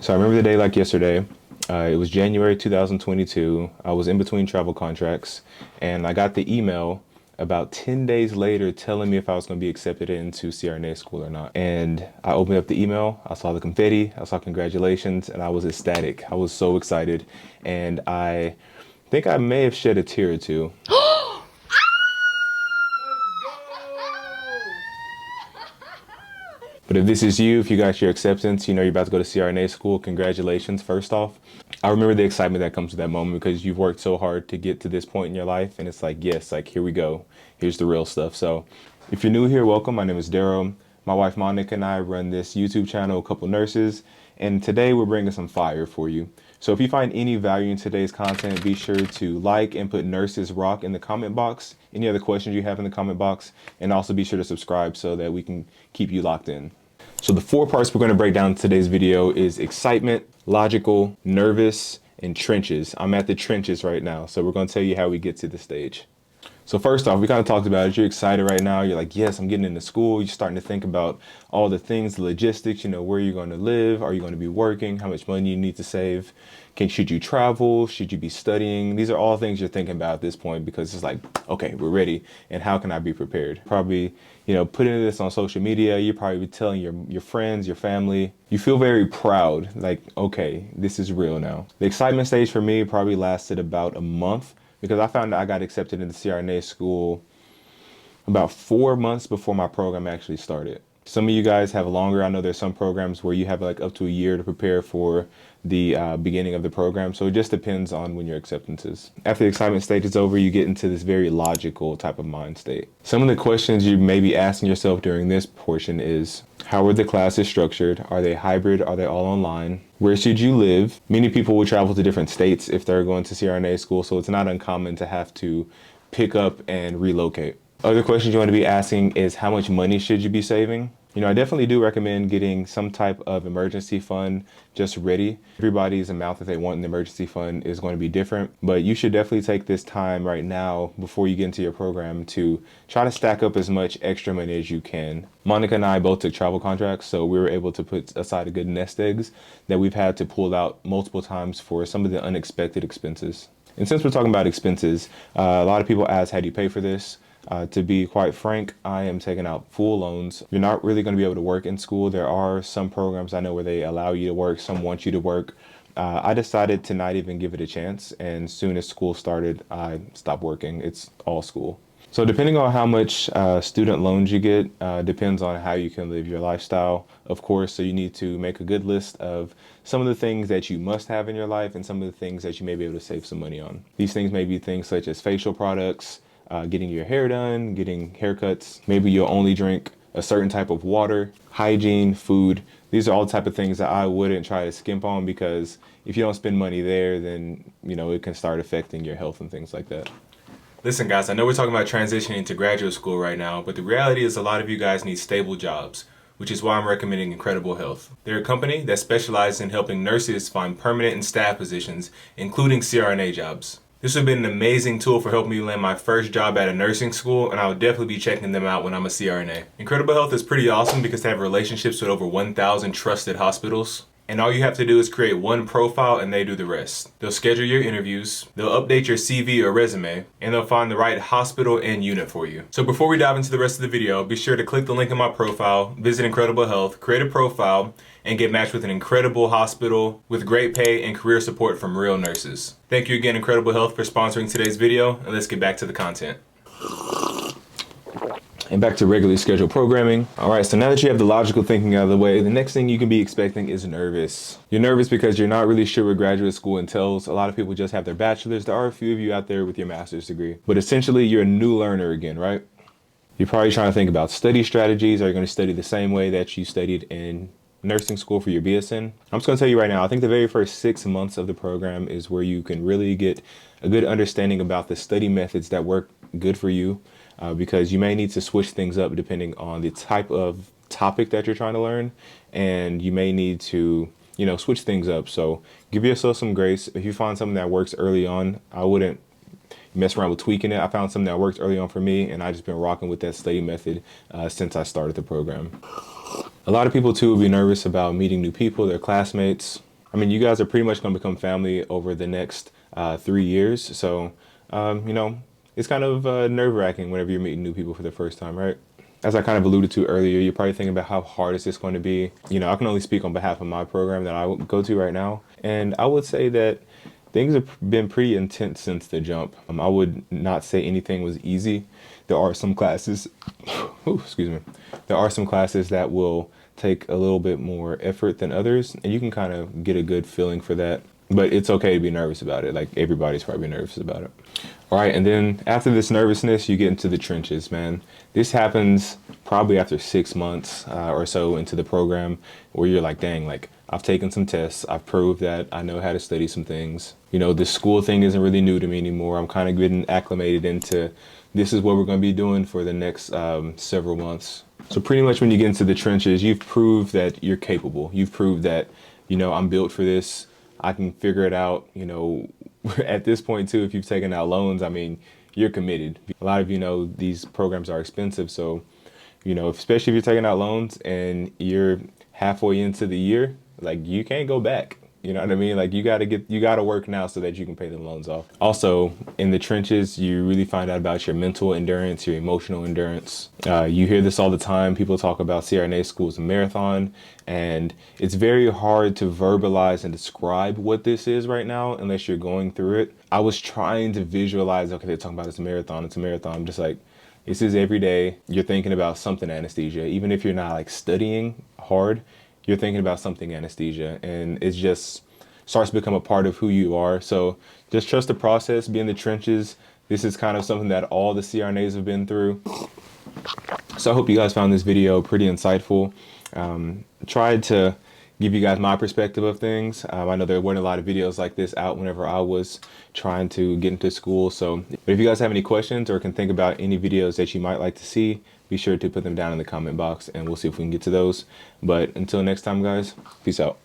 So I remember the day like yesterday. It was January 2022. I was in between travel contracts, and I got the email about 10 days later telling me if I was going to be accepted into CRNA school or not. And I opened up the email, I saw the confetti, I saw congratulations, and I was ecstatic. I was so excited. And I think I may have shed a tear or two. But if this is you, if you got your acceptance, you know you're about to go to CRNA school, congratulations, first off. I remember the excitement that comes with that moment because you've worked so hard to get to this point in your life, and it's like, yes, like here we go. Here's the real stuff. So if you're new here, welcome. My name is Dero. My wife Monica and I run this YouTube channel, Couple Nurses, and today we're bringing some fire for you. So if you find any value in today's content, be sure to like and put Nurses Rock in the comment box. Any other questions you have in the comment box, and also be sure to subscribe so that we can keep you locked in. So the 4 parts we're going to break down in today's video is excitement, logical, nervous, and trenches. I'm at the trenches right now, so we're going to tell you how we get to the stage. So first off, we kind of talked about it. You're excited right now. You're like, yes, I'm getting into school. You're starting to think about all the things, the logistics, you know, where you're going to live. Are you going to be working? How much money you need to save? Should you travel? Should you be studying? These are all things you're thinking about at this point because it's like, okay, we're ready. And how can I be prepared? Probably, you know, putting this on social media. You're probably telling your friends, your family. You feel very proud. Like, okay, this is real now. The excitement stage for me probably lasted about a month, because I found out I got accepted into CRNA school about 4 months before my program actually started. Some of you guys have longer. I know there's some programs where you have like up to a year to prepare for the beginning of the program. So it just depends on when your acceptance is. After the excitement stage is over, you get into this very logical type of mind state. Some of the questions you may be asking yourself during this portion is, how are the classes structured? Are they hybrid? Are they all online? Where should you live? Many people will travel to different states if they're going to CRNA school, so it's not uncommon to have to pick up and relocate. Other questions you want to be asking is, how much money should you be saving? You know, I definitely do recommend getting some type of emergency fund just ready. Everybody's amount that they want in the emergency fund is going to be different, but you should definitely take this time right now before you get into your program to try to stack up as much extra money as you can. Monica and I both took travel contracts, so we were able to put aside a good nest eggs that we've had to pull out multiple times for some of the unexpected expenses. And since we're talking about expenses, a lot of people ask, how do you pay for this? To be quite frank, I am taking out full loans. You're not really going to be able to work in school. There are some programs I know where they allow you to work, some want you to work. I decided to not even give it a chance, and as soon as school started, I stopped working. It's all school. So depending on how much student loans you get, depends on how you can live your lifestyle, of course. So you need to make a good list of some of the things that you must have in your life and some of the things that you may be able to save some money on. These things may be things such as facial products, getting your hair done, getting haircuts. Maybe you'll only drink a certain type of water, hygiene, food. These are all the type of things that I wouldn't try to skimp on, because if you don't spend money there, then, you know, it can start affecting your health and things like that. Listen guys, I know we're talking about transitioning to graduate school right now, but the reality is a lot of you guys need stable jobs, which is why I'm recommending Incredible Health. They're a company that specializes in helping nurses find permanent and staff positions, including CRNA jobs. This would have been an amazing tool for helping me land my first job at a nursing school, and I would definitely be checking them out when I'm a CRNA. Incredible Health is pretty awesome because they have relationships with over 1,000 trusted hospitals. And all you have to do is create one profile and they do the rest. They'll schedule your interviews, they'll update your CV or resume, and they'll find the right hospital and unit for you. So before we dive into the rest of the video, be sure to click the link in my profile, visit Incredible Health, create a profile, and get matched with an incredible hospital with great pay and career support from real nurses. Thank you again, Incredible Health, for sponsoring today's video, and let's get back to the content. And back to regularly scheduled programming. All right, so now that you have the logical thinking out of the way, the next thing you can be expecting is nervous. You're nervous because you're not really sure what graduate school entails. A lot of people just have their bachelor's. There are a few of you out there with your master's degree, but essentially you're a new learner again, right? You're probably trying to think about study strategies. Are you going to study the same way that you studied in nursing school for your BSN? I'm just going to tell you right now, I think the very first 6 months of the program is where you can really get a good understanding about the study methods that work good for you. Because you may need to switch things up depending on the type of topic that you're trying to learn, and you may need to, you know, switch things up. So give yourself some grace. If you find something that works early on, I wouldn't mess around with tweaking it. I found something that worked early on for me, and I just been rocking with that study method since I started the program. A lot of people too will be nervous about meeting new people, their classmates. I mean, you guys are pretty much going to become family over the next 3 years. So, you know, it's kind of nerve-wracking whenever you're meeting new people for the first time, right? As I kind of alluded to earlier, you're probably thinking about how hard is this going to be. You know, I can only speak on behalf of my program that I go to right now. And I would say that things have been pretty intense since the jump. I would not say anything was easy. There are some classes, ooh, excuse me. There are some classes that will take a little bit more effort than others, and you can kind of get a good feeling for that. But it's okay to be nervous about it. Like everybody's probably nervous about it. All right, and then after this nervousness, you get into the trenches, man. This happens probably after 6 months or so into the program, where you're like, dang, like I've taken some tests. I've proved that I know how to study some things. You know, this school thing isn't really new to me anymore. I'm kind of getting acclimated into this is what we're going to be doing for the next several months. So pretty much when you get into the trenches, you've proved that you're capable. You've proved that, you know, I'm built for this. I can figure it out. You know, at this point too, if you've taken out loans, I mean, you're committed. A lot of you know these programs are expensive. So, you know, especially if you're taking out loans and you're halfway into the year, like you can't go back. You know what I mean? Like you gotta work now so that you can pay the loans off. Also, in the trenches, you really find out about your mental endurance, your emotional endurance. You hear this all the time. People talk about CRNA school as a marathon, and it's very hard to verbalize and describe what this is right now unless you're going through it. I was trying to visualize, okay, they're talking about it's a marathon, it's a marathon. I'm just like, this is every day. You're thinking about something anesthesia. Even if you're not like studying hard, you're thinking about something anesthesia, and it just starts to become a part of who you are. So just trust the process, be in the trenches. This is kind of something that all the CRNAs have been through. So I hope you guys found this video pretty insightful. Tried to give you guys my perspective of things. I know there weren't a lot of videos like this out whenever I was trying to get into school. So if you guys have any questions or can think about any videos that you might like to see, be sure to put them down in the comment box and we'll see if we can get to those. But until next time, guys, peace out.